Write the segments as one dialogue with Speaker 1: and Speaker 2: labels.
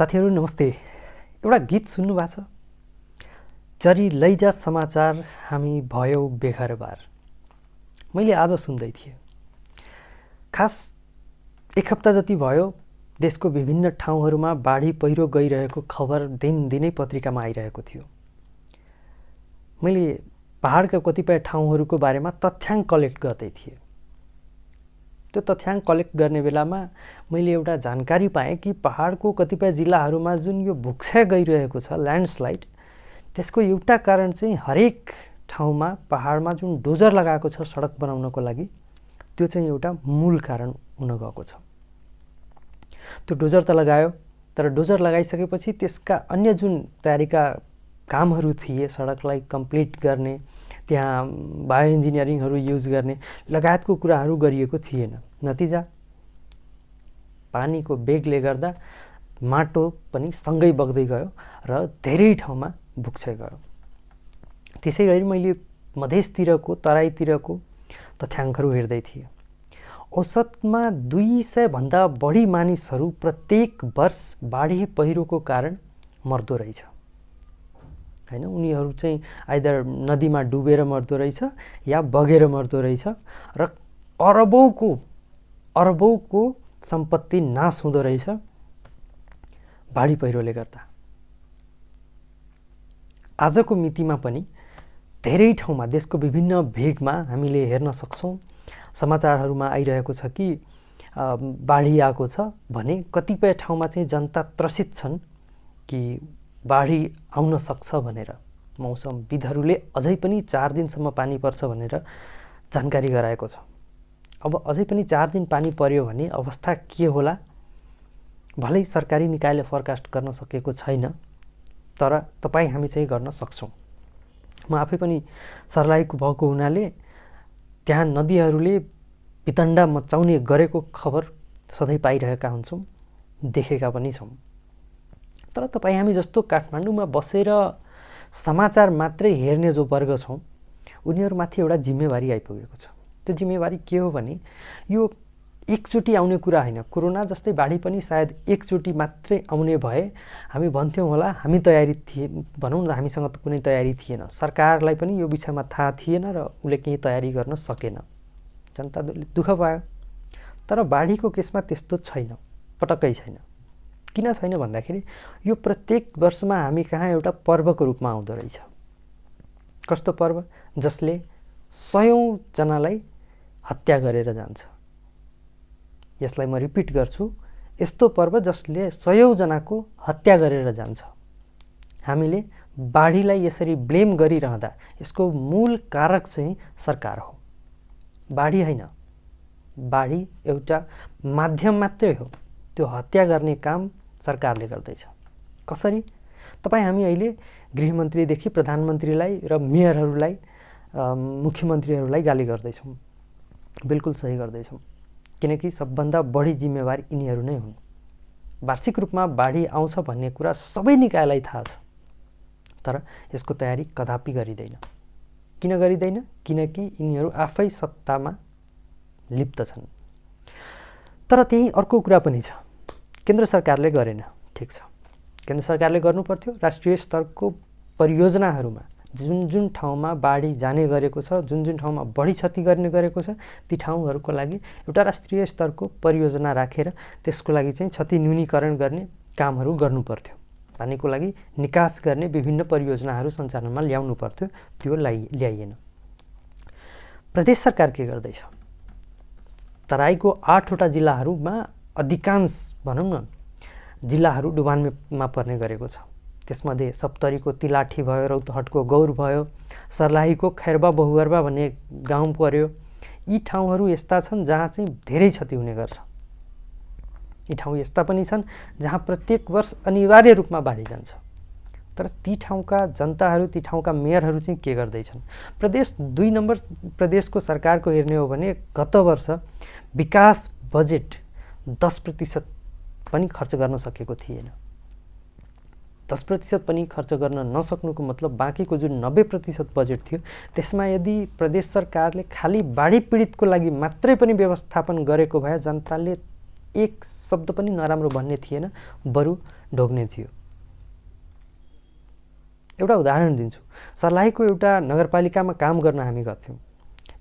Speaker 1: साथीहरु नमस्ते। एउटा गीत सुन्नु भएको छ? चरी लैजा समाचार हामी भयो बेघरबार। मैले आज सुन्दै थिएँ। खास एक हप्ता जति भयो देशको विभिन्न ठाउँहरूमा बाढी पहिरो गइरहेको खबर दिनदिनै पत्रिकामा आइरहेको थियो। मैले पहाडका कतिपय ठाउँहरूको बारेमा तथ्याङ्क कलेक्ट गर्दै थिएँ। त्यो तथ्याङ्क कलेक्ट गर्ने बेलामा मैले एउटा जानकारी पाएँ कि पहाडको कतिपय जिल्लाहरूमा जुन यो भुक्स्या गइरहेको छ ल्यान्डस्लाइड, त्यसको एउटा कारण चाहिँ हरेक ठाउँमा पहाडमा जुन डोजर लगाएको छ सडक बनाउनको लागि, त्यो चाहिँ एउटा मूल कारण हुन गएको छ। त्यो डोजर त लगायो, तर डोजर लगाइसकेपछि त्यसका अन्य जुन तयारीका कामहरू थिए, सडकलाई कम्प्लिट गर्ने, त्यहाँ बायो इन्जिनियरिङहरू युज गर्ने लगायतको कुराहरू गरिएको थिएन। नतिजा पानीको वेगले गर्दा माटो पनि सँगै बग्दै गयो र धेरै ठाउँमा भुक्स्या गयो। त्यसैगरी मैले मधेसतिरको तराईतिरको तथ्याङ्कहरू हेर्दै थिएँ। औसतमा 200 भन्दा बढी मानिसहरू प्रत्येक वर्ष बाढी पहिरोको कारण मर्दो रहेछ। हैन, उनीहरू चाहिँ आइदर नदीमा डुबेर मर्दो रहेछ या बगेर मर्दो रहेछ र अरबौंको सम्पत्ति नाश हुँदो रहेछ बाढी पहिरोले गर्दा। आजको मितिमा पनि धेरै ठाउँमा देशको विभिन्न भेगमा हामीले हेर्न सक्छौं, समाचारहरूमा आइरहेको छ कि बाढी आएको छ भने कतिपय ठाउँमा चाहिँ जनता त्रसित छन् कि बाढी आउन सक्छ भनेर। मौसमविदहरूले अझै पनि 4 दिनसम्म पानी पर्छ भनेर जानकारी गराएको छ। अब अझै पनि 4 दिन पानी पर्यो भने अवस्था के होला? भलै सरकारी निकायले फोरकास्ट गर्न सकेको छैन, तर तपाईँ हामी चाहिँ गर्न सक्छौँ। म आफै पनि सर्लाहीको भएको हुनाले त्यहाँ नदीहरूले वितण्डा मचाउने गरेको खबर सधैँ पाइरहेका हुन्छौँ, देखेका पनि छौँ। तर तपाईँ हामी जस्तो काठमाडौँमा बसेर समाचार मात्रै हेर्ने जो वर्ग छौँ, उनीहरूमाथि एउटा जिम्मेवारी आइपुगेको छ। त्यो जिम्मेवारी के हो भने यो एकचोटि आउने कुरा होइन। कोरोना जस्तै बाढी पनि सायद एकचोटि मात्रै आउने भए हामी भन्थ्यौँ होला हामी तयारी थिए, भनौँ न हामीसँग त कुनै तयारी थिएन। सरकारलाई पनि यो विषयमा थाहा थिएन र उसले केही तयारी गर्न सकेन। जनताले दुःख पायो। तर बाढीको केसमा त्यस्तो छैन, पटक्कै छैन। किन छैन भन्दाखेरि यो प्रत्येक वर्षमा हामी कहाँ एउटा पर्वको रूपमा आउँदो रहेछ। कस्तो पर्व? जसले 100औं जनालाई हत्या गरेर जान्छ। यसलाई म रिपिट गर्छु, यस्तो पर्व जसले 100औं जनाको हत्या गरेर जान्छ। हामीले बाढीलाई यसरी ब्लेम गरिरहँदा यसको मूल कारक चाहिँ सरकार हो, बाढी होइन। बाढी एउटा माध्यम मात्रै हो। त्यो हत्या गर्ने काम सरकारले गर्दैछ। कसरी? तपाईँ हामी अहिले गृहमन्त्रीदेखि प्रधानमन्त्रीलाई र मेयरहरूलाई, मुख्यमन्त्रीहरूलाई गाली गर्दैछौँ। बिल्कुल सही गर्दैछौँ, किनकि सबभन्दा बढी जिम्मेवार यिनीहरू नै हुन्। वार्षिक रूपमा बाढी आउँछ भन्ने कुरा सबै निकायलाई थाहा छ, तर यसको तयारी कदापि गरिँदैन। किन गरिँदैन? किनकि यिनीहरू आफै सत्तामा लिप्त छन्। तर त्यही अर्को कुरा पनि छ, केन्द्र सरकारले गरेन। ठिक छ, केन्द्र सरकारले गर्नुपर्थ्यो। राष्ट्रिय स्तरको परियोजनाहरूमा जुन जुन ठाउँमा बाढी जाने गरेको छ, जुन जुन ठाउँमा बढी क्षति गर्ने गरेको छ, ती ठाउँहरूको लागि एउटा राष्ट्रिय स्तरको परियोजना राखेर त्यसको लागि चाहिँ क्षति न्यूनीकरण गर्ने कामहरू गर्नुपर्थ्यो। पानीको लागि निकास गर्ने विभिन्न परियोजनाहरू सञ्चालनमा ल्याउनु पर्थ्यो। त्यो ल्याइएन। प्रदेश सरकार के गर्दैछ? तराईको 8वटा जिल्लाहरूमा अधिकांश भनौँ न जिल्लाहरू डुबानमा पर्ने गरेको छ। त्यसमध्ये सप्तरीको तिलाठी भयो, रौतहटको गौर भयो, सर्लाहीको खैरबा बहुअरबा भन्ने गाउँ पर्यो। यी ठाउँहरू यस्ता छन् जहाँ चाहिँ धेरै क्षति हुने गर्छ। यी ठाउँ यस्ता पनि छन् जहाँ प्रत्येक वर्ष अनिवार्य रूपमा बाढी जान्छ। तर ती ठाउँका जनताहरू, ती ठाउँका मेयरहरू चाहिँ के गर्दैछन्? प्रदेश 2 नम्बर प्रदेशको सरकारको हेर्ने हो भने गत वर्ष विकास बजेट 10% पनि खर्च गर्न सकेको थिएन। 10% पनि खर्च गर्न नसक्नुको मतलब बाँकीको जुन 90% बजेट थियो त्यसमा यदि प्रदेश सरकारले खाली बाढी पीडितको लागि मात्रै पनि व्यवस्थापन गरेको भए जनताले एक शब्द पनि नराम्रो भन्ने थिएन, बरु ढोग्ने थियो। एउटा उदाहरण दिन्छु। सर्लाहीको एउटा नगरपालिकामा काम गर्न हामी गर्थ्यौँ।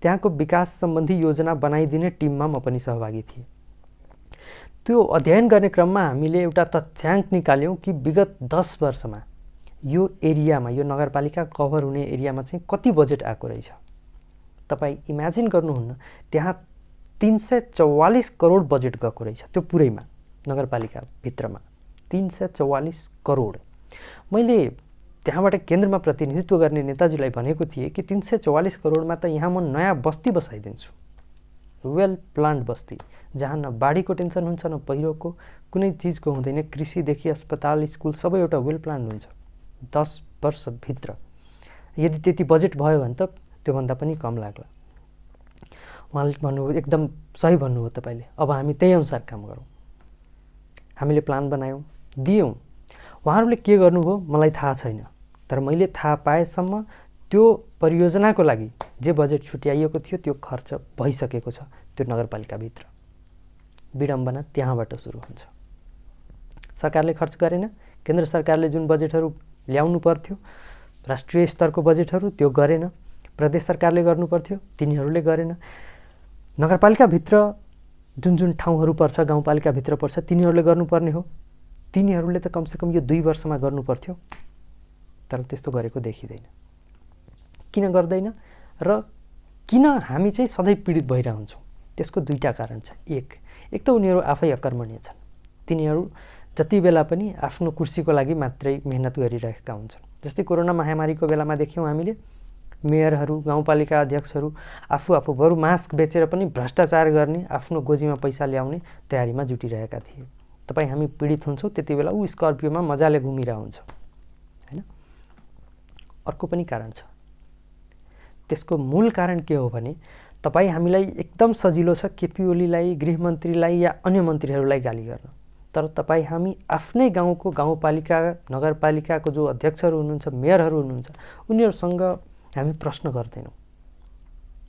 Speaker 1: त्यहाँको विकास सम्बन्धी योजना बनाइदिने टिममा म पनि सहभागी थिएँ। त्यो अध्ययन गर्ने क्रममा हामीले एउटा तथ्याङ्क निकाल्यौँ कि विगत 10 वर्षमा यो एरियामा, यो नगरपालिका कभर हुने एरियामा चाहिँ कति बजेट आएको रहेछ। तपाईँ इमेजिन गर्नुहुन्न, त्यहाँ 344 करोड बजेट गएको रहेछ त्यो पुरैमा, नगरपालिकाभित्रमा 344 करोड। मैले त्यहाँबाट केन्द्रमा प्रतिनिधित्व गर्ने नेताजीलाई भनेको थिएँ कि 344 करोडमा त यहाँ म नयाँ बस्ती बसाइदिन्छु, वेल प्लान्ड बस्ती, जहाँ न बाढीको टेन्सन हुन्छ, न पहिरोको, कुनै चिजको हुँदैन, कृषिदेखि अस्पताल, स्कुल सबै एउटा वेल प्लान्ड हुन्छ 10 वर्षभित्र। यदि त्यति बजेट भयो भने त त्योभन्दा पनि कम लाग्ला। उहाँले भन्नुभयो, एकदम सही भन्नुभयो तपाईँले, अब हामी त्यही अनुसार काम गरौँ। हामीले प्लान बनायौँ, दियौँ। उहाँहरूले के गर्नुभयो मलाई थाहा छैन, तर मैले थाहा पाएसम्म त्यो परियोजनाको लागि जे बजेट छुट्याइएको थियो त्यो खर्च भइसकेको छ त्यो नगरपालिकाभित्र। विडम्बना त्यहाँबाट सुरु हुन्छ। सरकारले खर्च गरेन, केन्द्र सरकारले जुन बजेटहरू ल्याउनु पर्थ्यो, राष्ट्रिय स्तरको बजेटहरू त्यो गरेन, प्रदेश सरकारले गर्नु पर्थ्यो तिनीहरूले गरेन। नगरपालिकाभित्र जुन जुन ठाउँहरू पर्छ, गाउँपालिकाभित्र पर्छ, तिनीहरूले गर्नुपर्ने हो। तिनीहरूले त कमसेकम यो 2 वर्षमा गर्नु पर्थ्यो, तर त्यस्तो गरेको देखिँदैन। किन गर्दैन र किन हामी चाहिँ सधैँ पीडित भइरहन्छौँ? त्यसको 2टा कारण छ। एक त उनीहरू आफै अकर्मण्य छन्। तिनीहरू जति बेला पनि आफ्नो कुर्सीको लागि मात्रै मेहनत गरिरहेका हुन्छन्। जस्तै कोरोना महामारीको बेलामा देख्यौँ हामीले, मेयरहरू, गाउँपालिका अध्यक्षहरू आफू बरु मास्क बेचेर पनि भ्रष्टाचार गर्ने, आफ्नो गोजीमा पैसा ल्याउने तयारीमा जुटिरहेका थिए। तपाईँ हामी पीडित हुन्छौँ, त्यति बेला ऊ स्कर्पियोमा मजाले घुमिरहेको हुन्छ, होइन? अर्को पनि कारण छ। त्यसको मूल कारण के हो भने तपाईँ हामीलाई एकदम सजिलो छ केपी ओलीलाई, गृहमन्त्रीलाई या अन्य मन्त्रीहरूलाई गाली गर्न, तर तपाईँ हामी आफ्नै गाउँको गाउँपालिका, नगरपालिकाको जो अध्यक्षहरू हुनुहुन्छ, मेयरहरू हुनुहुन्छ, उनीहरूसँग हामी प्रश्न गर्दैनौँ।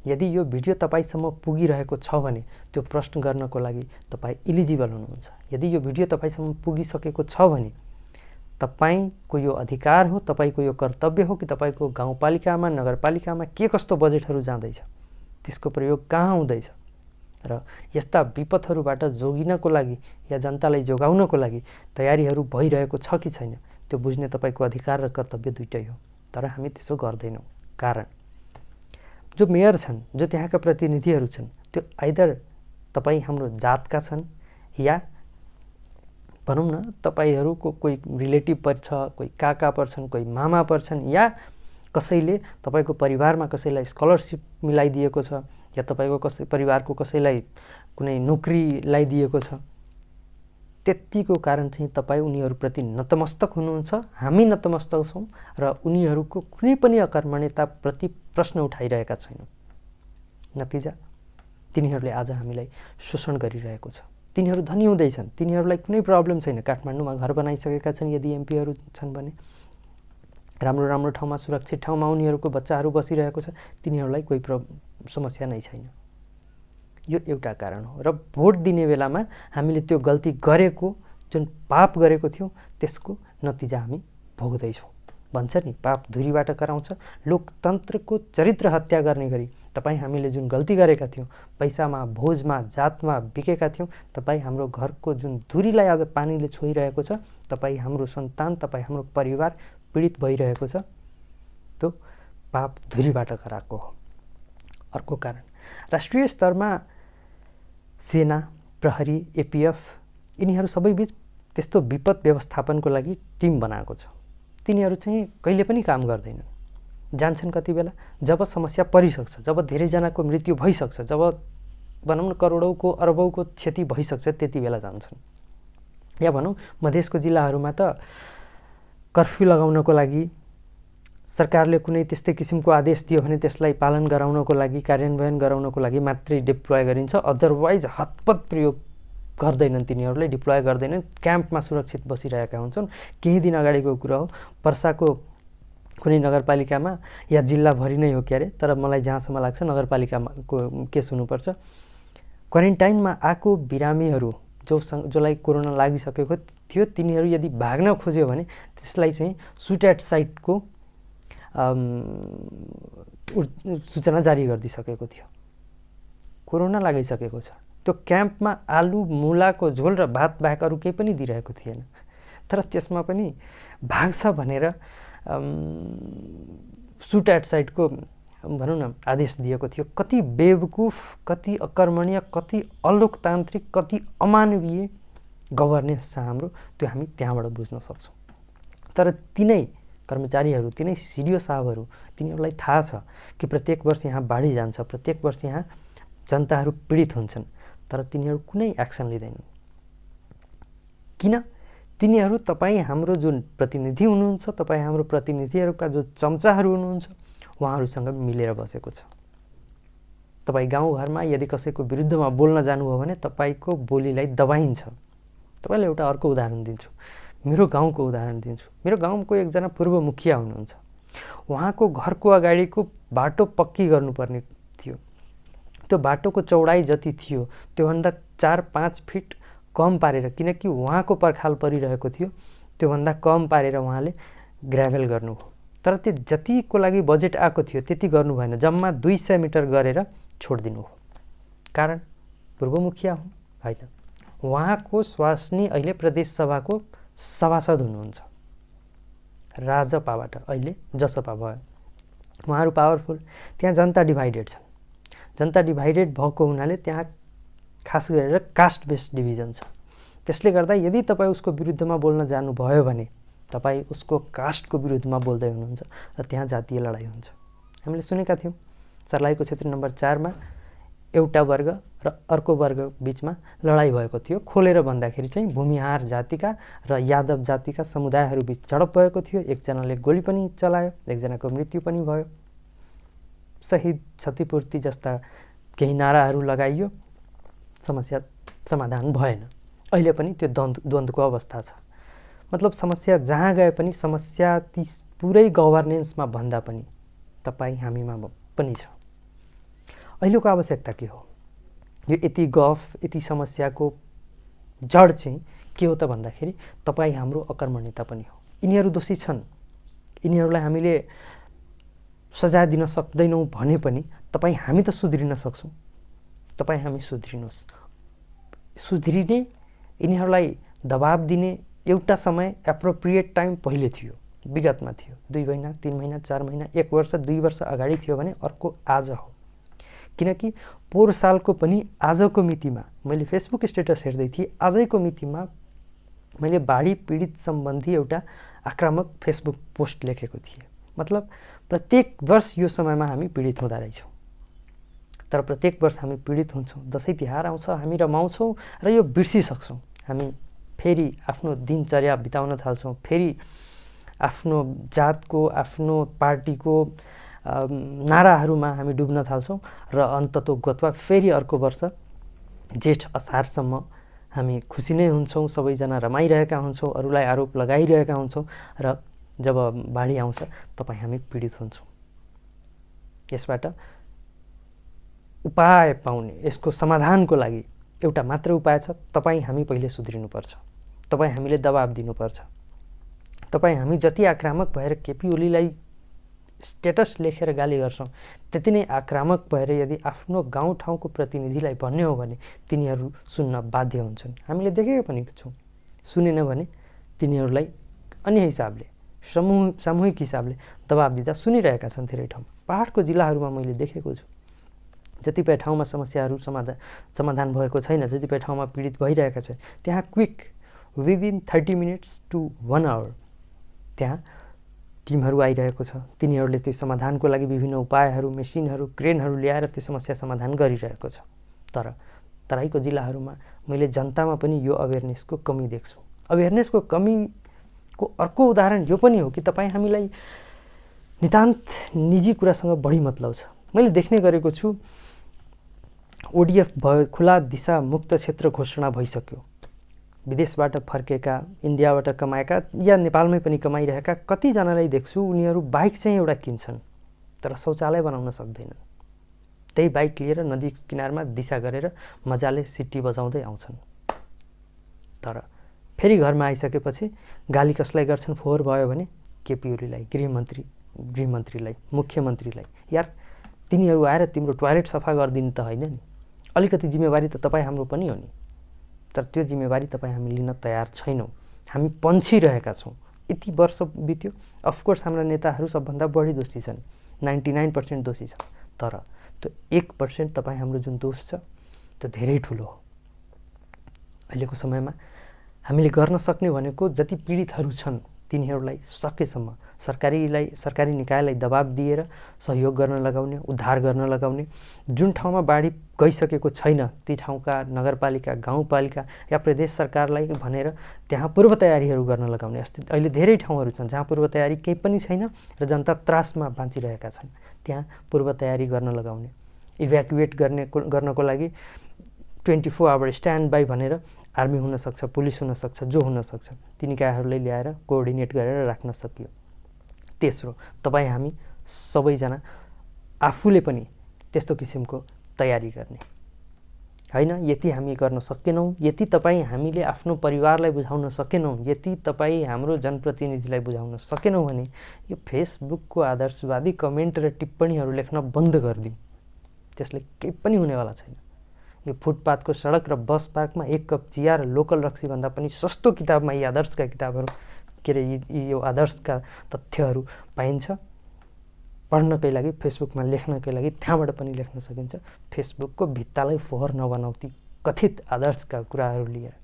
Speaker 1: यदि यो भिडियो तपाईँसम्म पुगिरहेको छ भने त्यो प्रश्न गर्नको लागि तपाईँ इलिजिबल हुनुहुन्छ। यदि यो भिडियो तपाईँसम्म पुगिसकेको छ भने तपाईको यो अधिकार हो, तपाईको यो कर्तव्य हो कि तपाईको गाउँपालिकामा, नगरपालिकामा के कस्तो बजेटहरू जाँदैछ, त्यसको प्रयोग कहाँ हुँदैछ र यस्ता विपदहरूबाट जोगिनको लागि या जनतालाई जोगाउनको लागि तयारीहरू भइरहेको छ कि छैन, त्यो बुझ्ने तपाईँको अधिकार र कर्तव्य दुइटै हो। तर हामी त्यसो गर्दैनौँ। कारण जो मेयर छन्, जो त्यहाँका प्रतिनिधिहरू छन्, त्यो आइदर तपाईँ हाम्रो जातका छन् या भनौँ न तपाईँहरूको कोही रिलेटिभ पर्छ, कोही काका पर्छन्, कोही मामा पर्छन्, या कसैले तपाईँको परिवारमा कसैलाई स्कलरसिप मिलाइदिएको छ, या तपाईँको परिवारको कसैलाई कुनै नोकरी लगाइदिएको छ। त्यतिको कारण चाहिँ तपाईँ उनीहरूप्रति नतमस्तक हुनुहुन्छ, हामी नतमस्तक छौँ र उनीहरूको कुनै पनि अकर्मण्यताप्रति प्रश्न उठाइरहेका छैनौँ। नतिजा तिनीहरूले आज हामीलाई शोषण गरिरहेको छ। तिनीहरू धनी हुँदैछन्, तिनीहरूलाई कुनै प्रब्लम छैन। काठमाडौँमा घर बनाइसकेका छन् यदि एमपीहरू छन् भने, राम्रो राम्रो ठाउँमा, सुरक्षित ठाउँमा उनीहरूको बच्चाहरू बसिरहेको छ, तिनीहरूलाई कोही समस्या नै छैन। यो एउटा कारण हो। र भोट दिने बेलामा हामीले त्यो गल्ती गरेको, जुन पाप गरेको थियौँ, त्यसको नतिजा हामी भोग्दैछौँ। भन्छ नि, पाप धुरीबाट कराउँछ। लोकतन्त्रको चरित्र हत्या गर्ने गरी तपाईँ हामीले जुन गल्ती गरेका थियौँ, पैसामा, भोजमा, जातमा बिकेका थियौँ, तपाईँ हाम्रो घरको जुन धुरीलाई आज पानीले छोइरहेको छ, तपाईँ हाम्रो सन्तान, तपाईँ हाम्रो परिवार पीडित भइरहेको छ, त्यो पाप धुरीबाट कराएको हो। अर्को कारण, राष्ट्रिय स्तरमा सेना, प्रहरी, एपीएफ यिनीहरू सबैबीच त्यस्तो विपद व्यवस्थापनको लागि टिम बनाएको छ। तिनीहरू चाहिँ कहिले पनि काम गर्दैनन्। जान्छन् कति बेला, जब समस्या परिसक्छ, जब धेरैजनाको मृत्यु भइसक्छ, जब भनौँ न करोडौँको अरबौँको क्षति भइसक्छ, त्यति बेला जान्छन्। या भनौँ मधेसको जिल्लाहरूमा त कर्फ्यू लगाउनको लागि सरकारले कुनै त्यस्तै किसिमको आदेश दियो भने त्यसलाई पालन गराउनको लागि, कार्यान्वयन गराउनको लागि मात्रै डिप्लोय गरिन्छ। अदरवाइज हतपत प्रयोग गर्दैनन्, तिनीहरूले डिप्लोय गर्दैनन्। क्याम्पमा सुरक्षित बसिरहेका हुन्छन्। केही दिन अगाडिको कुरा हो, पर्साको कुनै नगरपालिकामा या जिल्लाभरि नै हो क्यारे, तर मलाई जहाँसम्म लाग्छ नगरपालिकाको केस हुनुपर्छ। क्वारेन्टाइनमा आएको बिरामीहरू जसलाई कोरोना लागिसकेको थियो तिनीहरू यदि भाग्न खोज्यो भने त्यसलाई चाहिँ सुट एट साइटको सूचना जारी गरिदिइसकेको थियो। कोरोना लागिसकेको छ, त्यो क्याम्पमा आलु मुलाको झोल र भात बाहेक अरू केही पनि दिइरहेको थिएन, तर त्यसमा पनि भाग्छ भनेर सुट एट साइटको भनौँ न आदेश दिएको थियो। कति बेवकुफ, कति अकर्मणीय, कति अलोकतान्त्रिक, कति अमानवीय गभर्नेन्स छ हाम्रो, त्यो हामी त्यहाँबाट बुझ्न सक्छौँ। तर तिनै कर्मचारीहरू, तिनै सिडिओ साहबहरू, तिनीहरूलाई थाहा छ कि प्रत्येक वर्ष यहाँ बाढी जान्छ, प्रत्येक वर्ष यहाँ जनताहरू पीडित हुन्छन्, तर तिनीहरू कुनै एक्सन लिँदैनन्। किन? तिनीहरू तपाईँ हाम्रो जुन प्रतिनिधि हुनुहुन्छ, तपाईँ हाम्रो प्रतिनिधिहरूका जो चम्चाहरू हुनुहुन्छ, उहाँहरूसँग मिलेर बसेको छ। तपाईँ गाउँघरमा यदि कसैको विरुद्धमा बोल्न जानुभयो भने तपाईँको बोलीलाई दबाइन्छ। तपाईँलाई एउटा अर्को उदाहरण दिन्छु, मेरो गाउँको उदाहरण दिन्छु। मेरो गाउँको एकजना पूर्व मुखिया हुनुहुन्छ, उहाँको घरको अगाडिको बाटो पक्की गर्नुपर्ने थियो। त्यो बाटोको चौडाइ जति थियो त्योभन्दा 4-5 फिट कम पारेर, किनकि उहाँको पर्खाल परिरहेको थियो, त्योभन्दा कम पारेर उहाँले ग्राभेल गर्नुभयो। तर त्यो जतिको लागि बजेट आएको थियो त्यति गर्नु भएन, जम्मा 200 मिटर गरेर छोडिदिनु हो। कारण पूर्व मुखिया हुन् होइन, उहाँको स्वास्नी अहिले प्रदेश सभाको सभासद हुनुहुन्छ, राजपाबाट अहिले जसपा भयो। उहाँहरू पावरफुल, त्यहाँ जनता डिभाइडेड छन्। जनता डिभाइडेड भएको हुनाले त्यहाँ खास गरेर कास्ट बेस्ड डिभिजन छ। त्यसले गर्दा यदि तपाईँ उसको विरुद्धमा बोल्न जानुभयो भने तपाईँ उसको कास्टको विरुद्धमा बोल्दै हुनुहुन्छ र त्यहाँ जातीय लडाइँ हुन्छ। हामीले सुनेका थियौँ सर्लाहीको क्षेत्र नम्बर 4 मा एउटा वर्ग र अर्को वर्ग बिचमा लडाइँ भएको थियो। खोलेर भन्दाखेरि चाहिँ भूमिहार जातिका र यादव जातिका समुदायहरू बिच झडप भएको थियो। एकजनाले गोली पनि चलायो, एकजनाको मृत्यु पनि भयो, शहीद क्षतिपूर्ति जस्ता केही नाराहरू लगाइयो, समस्या समाधान भएन। अहिले पनि त्यो द्वन्द्वको अवस्था छ। मतलब समस्या जहाँ गए पनि समस्या ती पुरै गभर्नेन्समा भन्दा पनि तपाईँ हामीमा पनि छ। अहिलेको आवश्यकता के हो? यो यति गफ, यति समस्याको जड चाहिँ के हो त भन्दाखेरि तपाईँ हाम्रो अकर्मण्यता पनि हो। यिनीहरू दोषी छन्, यिनीहरूलाई हामीले सजाय दिन सक्दैनौँ भने पनि तपाईँ हामी त सुध्रिन सक्छौँ। तपाईँ हामी सुध्रिनुहोस्। सुध्रिने, यिनीहरूलाई दबाब दिने एउटा समय एप्रोप्रिएट टाइम पहिले थियो, विगतमा थियो। 2 महिना, 3 महिना, 4 महिना, 1 वर्ष, 2 वर्ष अगाडि थियो भने अर्को आज हो। किनकि पोहोर सालको पनि आजको मितिमा मैले फेसबुक स्टेटस हेर्दै थिएँ, आजैको मितिमा मैले बाढी पीडित सम्बन्धी एउटा आक्रामक फेसबुक पोस्ट लेखेको थिएँ। मतलब प्रत्येक वर्ष यो समयमा हामी पीडित हुँदा रहेछौँ, तर प्रत्येक वर्ष हामी पीडित हुन्छौँ। दसैँ तिहार आउँछ, हामी रमाउँछौँ र यो बिर्सिसक्छौँ। हामी फेरि आफ्नो दिनचर्या बिताउन थाल्छौँ, फेरि आफ्नो जातको, आफ्नो पार्टीको नाराहरूमा हामी डुब्न थाल्छौँ र अन्ततोगत्वा फेरि अर्को वर्ष जेठ असारसम्म हामी खुसी नै हुन्छौँ, सबैजना रमाइरहेका हुन्छौँ, अरूलाई आरोप लगाइरहेका हुन्छौँ र जब बाढी आउँछ तपाईँ हामी पीडित हुन्छौँ। यसबाट उपाय पाउने, यसको समाधानको लागि एउटा मात्र उपाय छ, तपाईँ हामी पहिले सुध्रिनुपर्छ। तपाईँ हामीले दबाब दिनुपर्छ। तपाईँ हामी जति आक्रामक भएर केपी ओलीलाई स्टेटस लेखेर गाली गर्छौँ त्यति नै आक्रामक भएर यदि आफ्नो गाउँठाउँको प्रतिनिधिलाई भन्ने हो भने तिनीहरू सुन्न बाध्य हुन्छन्। हामीले देखेका पनि छौँ। सुनेन भने तिनीहरूलाई अन्य हिसाबले, सामूहिक हिसाबले दबाब दिँदा सुनिरहेका छन् धेरै ठाउँमा। पहाडको जिल्लाहरूमा मैले देखेको छु, जतिपय ठाउँमा समस्याहरू समाधान भएको छैन, जतिपय ठाउँमा पीडित भइरहेका छन्, त्यहाँ quick within 30 minutes to 1 hour त्यहाँ टिमहरू आइरहेको छ। तिनीहरूले त्यो समाधानको लागि विभिन्न उपायहरू, मेसिनहरू, क्रेनहरू ल्याएर त्यो समस्या समाधान गरिरहेको छ। तर तराईको जिल्लाहरूमा मैले जनतामा पनि यो अवेरनेसको कमी देख्छु। अवेरनेसको कमीको अर्को उदाहरण यो पनि हो कि तपाईँ हामीलाई नितान्त निजी कुरासँग बढी मतलब छ। मैले देख्ने गरेको छु ओडिएफ भयो, खुला दिशा मुक्त क्षेत्र घोषणा भइसक्यो। विदेशबाट फर्केका, इन्डियाबाट कमाएका या नेपालमै पनि कमाइरहेका कतिजनालाई देख्छु, उनीहरू बाइक चाहिँ एउटा किन्छन् तर शौचालय बनाउन सक्दैनन्। त्यही बाइक लिएर नदी किनारमा दिशा गरेर मजाले सिटी बजाउँदै आउँछन्। तर फेरि घरमा आइसकेपछि गाली कसलाई गर्छन् फोहोर भयो भने केपी ओलीलाई, गृहमन्त्रीलाई, मुख्यमन्त्रीलाई। यार तिनीहरू आएर तिम्रो टोयलेट सफा गरिदिनु त होइन नि, अलिकति जिम्मेवारी त तपाईँ हाम्रो पनि हो नि। तर त्यो जिम्मेवारी तपाईँ हामी लिन तयार छैनौँ। हामी पन्छिरहेका छौँ। यति वर्ष बित्यो, अफकोर्स हाम्रा नेताहरू सबभन्दा बढी दोषी छन्, 99% दोषी छन्। तर त्यो 1% तपाईँ हाम्रो जुन दोष छ त्यो धेरै ठुलो हो। अहिलेको समयमा हामीले गर्न सक्ने भनेको जति पीडितहरू छन् तिनीहरूलाई सकेसम्म सरकारी निकायलाई दबाब दिएर सहयोग गर्न लगाउने, उद्धार गर्न लगाउने। जुन ठाउँमा बाढी गइसकेको छैन ती ठाउँका नगरपालिका, गाउँपालिका या प्रदेश सरकारलाई भनेर त्यहाँ पूर्व तयारीहरू गर्न लगाउने। अहिले धेरै ठाउँहरू छन् जहाँ पूर्व तयारी केही पनि छैन र जनता त्रासमा बाँचिरहेका छन्, त्यहाँ पूर्व तयारी गर्न लगाउने। इभ्याकुएट गर्नको लागि 24 आवर स्ट्यान्ड बाई भनेर आर्मी हुनसक्छ, पुलिस हुनसक्छ, जो हुनसक्छ ती निकायहरूलाई ल्याएर कोअर्डिनेट गरेर राख्न सकियो। तेस्रो, तपाईँ हामी सबैजना आफूले पनि त्यस्तो किसिमको तयारी गर्ने होइन। यति हामी गर्न सकेनौँ, यति तपाईँ हामीले आफ्नो परिवारलाई बुझाउन सकेनौँ, यति तपाईँ हाम्रो जनप्रतिनिधिलाई बुझाउन सकेनौँ भने यो फेसबुकको आदर्शवादी कमेन्ट र टिप्पणीहरू लेख्न बन्द गरिदिउँ। त्यसले केही पनि हुनेवाला छैन। यो फुटपाथको सडक र बस पार्कमा एक कप चिया र लोकल रक्सीभन्दा पनि सस्तो किताबमा यी आदर्शका किताबहरू यो आदर्शका तथ्यहरू पाइन्छ। पढ्नकै लागि, फेसबुकमा लेख्नकै लागि त्यहाँबाट पनि लेख्न सकिन्छ। फेसबुकको भित्तालाई फोहोर नबनाऊ ती कथित आदर्शका कुराहरू लिएर।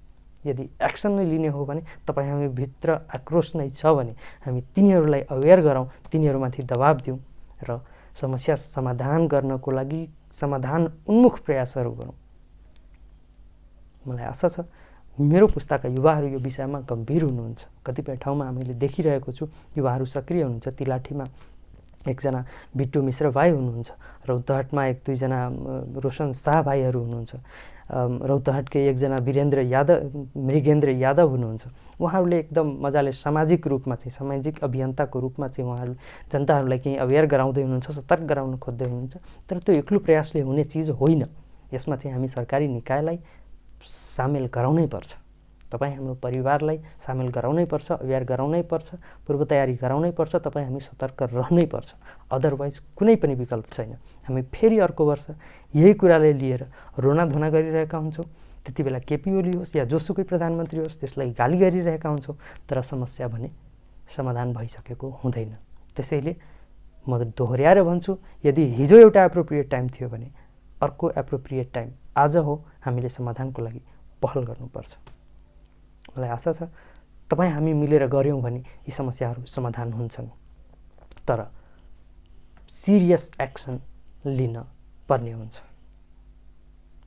Speaker 1: यदि एक्सन नै लिने हो भने तपाईँ हामी भित्र आक्रोश नै छ भने हामी तिनीहरूलाई अवेर गरौँ, तिनीहरूमाथि दबाब दिउँ र समस्या समाधान गर्नको लागि समाधान उन्मुख प्रयासहरू गरौँ। मलाई आशा छ मेरो पुस्ताका युवाहरू यो विषयमा गम्भीर हुनुहुन्छ। कतिपय ठाउँमा हामीले देखिरहेको छु युवाहरू सक्रिय हुनुहुन्छ। तिलाठीमा एकजना बिट्टु मिश्र भाइ हुनुहुन्छ, रौतहटमा 1-2जना रोशन शाह भाइहरू हुनुहुन्छ, रौतहटकै एकजना मृगेन्द्र यादव हुनुहुन्छ। उहाँहरूले एकदम मजाले सामाजिक रूपमा चाहिँ, सामाजिक अभियन्ताको रूपमा चाहिँ उहाँहरूले जनताहरूलाई केही अवेर गराउँदै हुनुहुन्छ, सतर्क गराउन खोज्दै हुनुहुन्छ। तर त्यो एक्लो प्रयासले हुने चिज होइन। यसमा चाहिँ हामी सरकारी निकायलाई सामेल गराउनै पर्छ। तपाईँ हाम्रो परिवारलाई सामेल गराउनै पर्छ, अवेर गराउनै पर्छ, पूर्व तयारी गराउनै पर्छ। तपाईँ हामी सतर्क रहनै पर्छ। अदरवाइज कुनै पनि विकल्प छैन। हामी फेरि अर्को वर्ष यही कुरालाई लिएर रोनाधोना गरिरहेका हुन्छौँ। त्यति बेला केपी ओली होस् या जोसुकै प्रधानमन्त्री होस् त्यसलाई गाली गरिरहेका हुन्छौँ। तर समस्या भने समाधान भइसकेको हुँदैन। त्यसैले म दोहोऱ्याएर भन्छु, यदि हिजो एउटा एप्रोप्रिएट टाइम थियो भने अर्को एप्रोप्रिएट टाइम आज हो। हामीले समाधानको लागि पहल गर्नुपर्छ। मलाई आशा छ तपाईँ हामी मिलेर गऱ्यौँ भने यी समस्याहरू समाधान हुन्छन्। तर सिरियस एक्सन लिन पर्ने हुन्छ।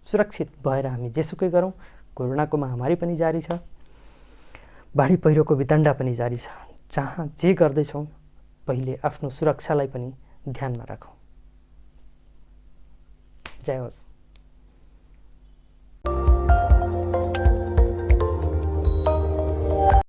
Speaker 1: सुरक्षित भएर हामी जेसुकै गरौँ। कोरोनाको महामारी पनि जारी छ, बाढी पहिरोको वितण्डा पनि जारी छ। जहाँ जे गर्दैछौँ पहिले आफ्नो सुरक्षालाई पनि ध्यानमा राखौँ। जय होस्।